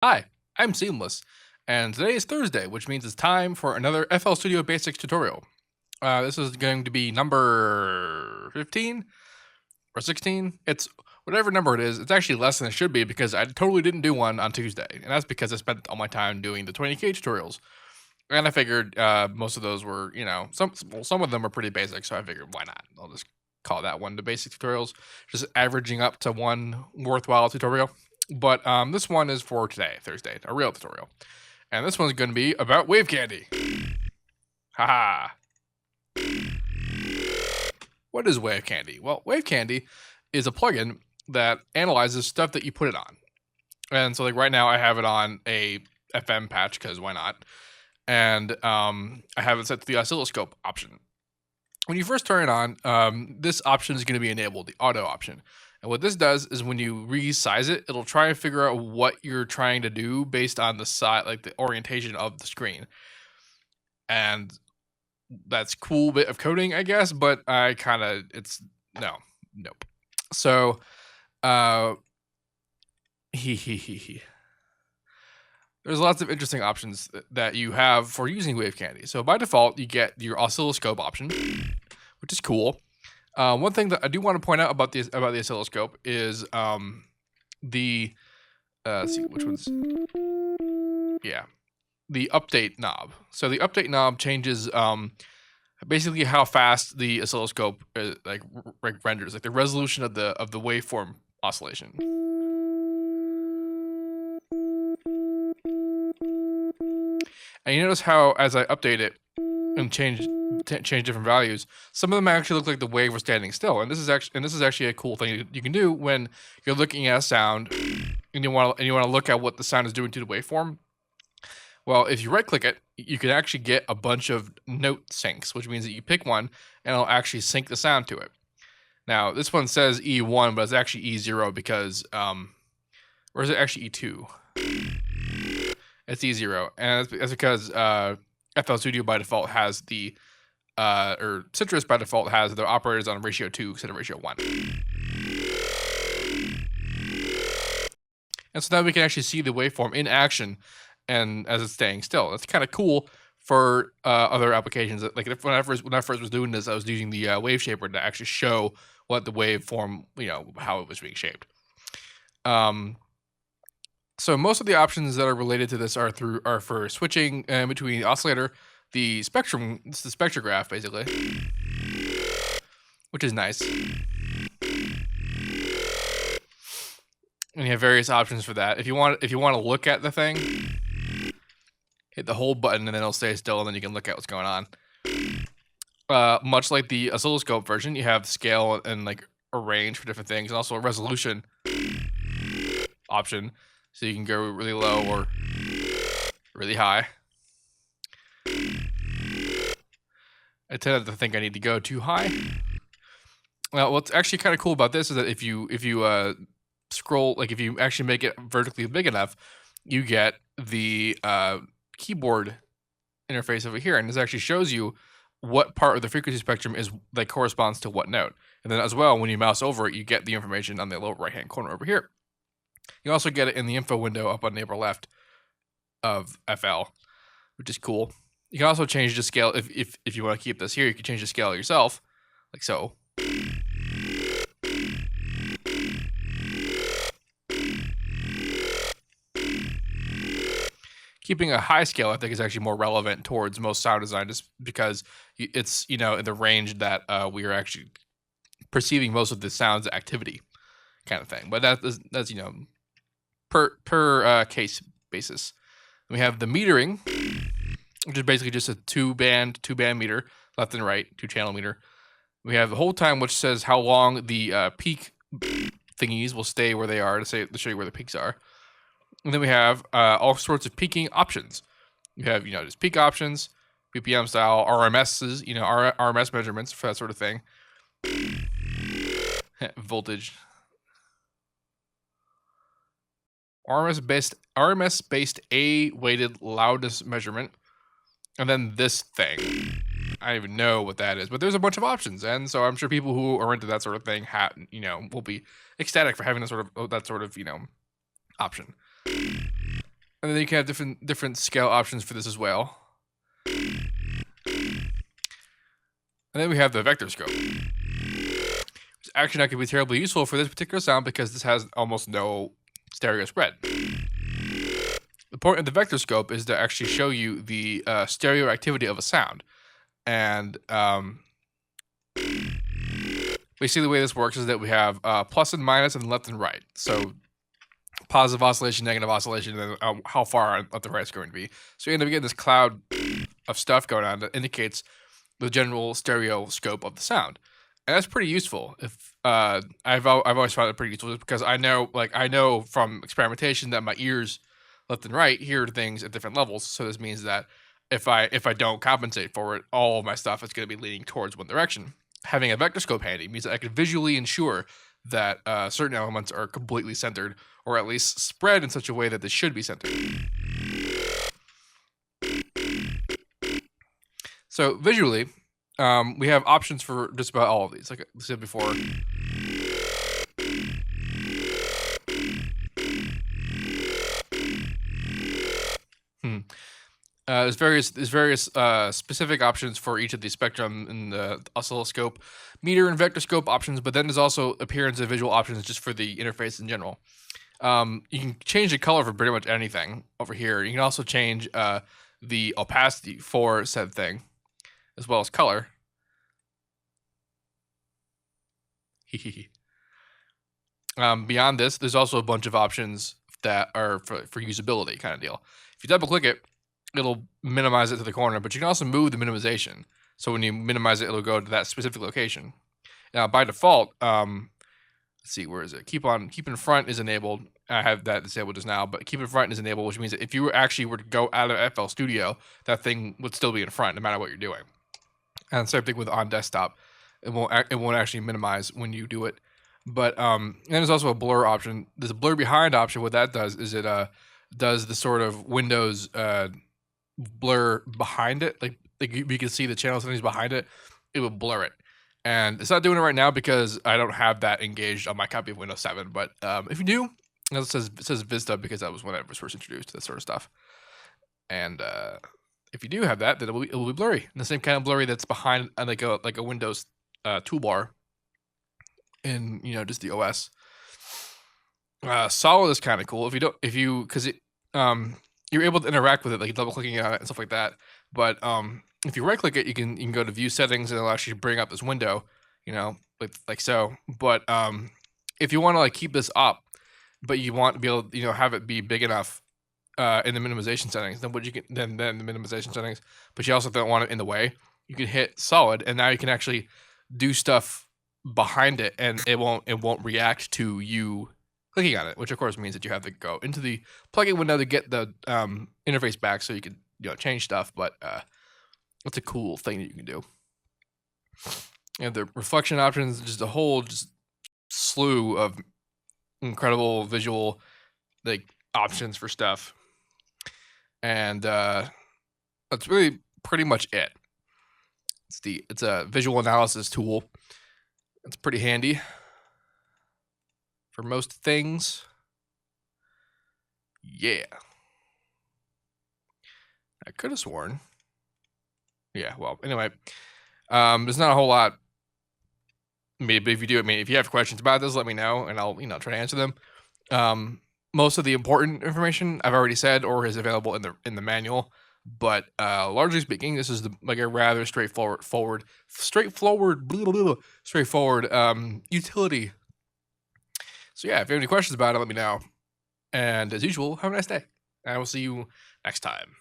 Hi, I'm Seamless, and today is Thursday, which means it's time for another FL Studio Basics tutorial. This is going to be number 15 or 16. It's whatever number it is. It's actually less than it should be because I totally didn't do one on Tuesday, and that's because I spent all my time doing the 20K tutorials. And I figured most of those were, some of them are pretty basic, so I figured why not? I'll just call that one the basic tutorials, just averaging up to one worthwhile tutorial. But this one is for today, Thursday, a real tutorial. And this one's going to be about wave candy. Haha. What is wave candy? Well, wave candy is a plugin that analyzes stuff that you put it on. And so like right now I have it on a FM patch because why not? And I have it set to the oscilloscope option. When you first turn it on, this option is going to be enabled, the auto option. And what this does is when you resize it, it'll try and figure out what you're trying to do based on the side, like the orientation of the screen. And that's cool bit of coding, I guess, but nope. So, there's lots of interesting options that you have for using wave candy. So by default, you get your oscilloscope option, which is cool. One thing that I do want to point out about the oscilloscope is the let's see which one's the update knob. So the update knob changes basically how fast the oscilloscope renders, like the resolution of the waveform oscillation. And you notice how as I update it and change different values, some of them actually look like the wave was standing still. And this is actually a cool thing you can do when you're looking at a sound and you want to look at what the sound is doing to the waveform. Well, if you right click it, you can actually get a bunch of note syncs, which means that you pick one and it'll actually sync the sound to it. Now, this one says E1, but it's actually E0 because or is it actually E2? It's E0, and that's because FL Studio by default has the or Citrus by default has the operators on ratio 2 instead of ratio 1. And so now we can actually see the waveform in action and as it's staying still. That's kind of cool for other applications. Like when I first was doing this, I was using the wave shaper to actually show what the waveform, how it was being shaped. So most of the options that are related to this are for switching between the oscillator, the spectrum, it's the spectrograph basically, which is nice. And you have various options for that. If you want to look at the thing, hit the hold button and then it'll stay still, and then you can look at what's going on. Much like the oscilloscope version, you have scale and like a range for different things, and also a resolution option. So you can go really low or really high. I tend to think I need to go too high. Well, what's actually kind of cool about this is that if you scroll, like if you actually make it vertically big enough, you get the keyboard interface over here, and this actually shows you what part of the frequency spectrum is like corresponds to what note. And then as well, when you mouse over it, you get the information on the lower right-hand corner over here. You also get it in the info window up on the upper left of FL, which is cool. You can also change the scale if you want to keep this here. You can change the scale yourself, like so. Keeping a high scale, I think, is actually more relevant towards most sound design, just because it's in the range that we are actually perceiving most of the sound's activity, kind of thing. But that's per case basis. We have the metering, which is basically just a two band meter, left and right, 2-channel meter. We have the hold time, which says how long the peak thingies will stay where they are to show you where the peaks are. And then we have all sorts of peaking options. You have just peak options, BPM style, RMSs, RMS measurements for that sort of thing. Voltage. RMS based A weighted loudness measurement, and then this thing. I don't even know what that is, but there's a bunch of options, and so I'm sure people who are into that sort of thing will be ecstatic for having that sort of option. And then you can have different scale options for this as well. And then we have the vector scope. It's actually not going to be terribly useful for this particular sound because this has almost no stereo spread. The point of the vector scope is to actually show you the stereo activity of a sound. And basically the way this works is that we have plus and minus and left and right. So positive oscillation, negative oscillation, and then how far left and right is going to be. So you end up getting this cloud of stuff going on that indicates the general stereo scope of the sound. And that's pretty useful. If I've always found it pretty useful just because I know from experimentation that my ears left and right hear things at different levels. So this means that if I don't compensate for it, all of my stuff is going to be leaning towards one direction. Having a vector scope handy means that I can visually ensure that certain elements are completely centered, or at least spread in such a way that they should be centered. So visually, we have options for just about all of these. Like I said before. There's various specific options for each of these spectrum in the oscilloscope, meter and vector scope options, but then there's also appearance and visual options just for the interface in general. You can change the color for pretty much anything over here. You can also change the opacity for said thing, as well as color. Beyond this, there's also a bunch of options that are for usability kind of deal. If you double click it, it'll minimize it to the corner, but you can also move the minimization. So when you minimize it, it'll go to that specific location. Now, by default, let's see, where is it? Keep in front is enabled. I have that disabled just now, but keep in front is enabled, which means that if you actually were to go out of FL Studio, that thing would still be in front no matter what you're doing. And same thing with on desktop. It won't actually minimize when you do it. But and there's also a blur option. There's a blur behind option. What that does is it does the sort of Windows blur behind it, like you can see the channel settings behind it. It will blur it, and it's not doing it right now because I don't have that engaged on my copy of Windows 7. But if you do, it says Vista because that was when I was first introduced to this sort of stuff. And if you do have that, then it will be blurry, and the same kind of blurry that's behind like a Windows toolbar in just the OS. Solid is kind of cool because you're able to interact with it, like double clicking on it and stuff like that. But if you right click it, you can go to view settings and it'll actually bring up this window, like so. But if you want to keep this up, but you want to be able to have it be big enough in the minimization settings, then then the minimization settings, but you also don't want it in the way. You can hit solid, and now you can actually do stuff behind it, and it won't react to you clicking on it, which of course means that you have to go into the plugin window to get the interface back so you can change stuff. But it's a cool thing that you can do. And the reflection options, just a whole slew of incredible visual options for stuff. And that's really pretty much it. It's a visual analysis tool. It's pretty handy for most things. Yeah. I could have sworn. Yeah, well, anyway. There's not a whole lot. But if you have questions about this, let me know, and I'll try to answer them. Most of the important information I've already said or is available in the manual. But largely speaking, this is a rather straightforward utility. So yeah, if you have any questions about it, let me know. And as usual, have a nice day. I will see you next time.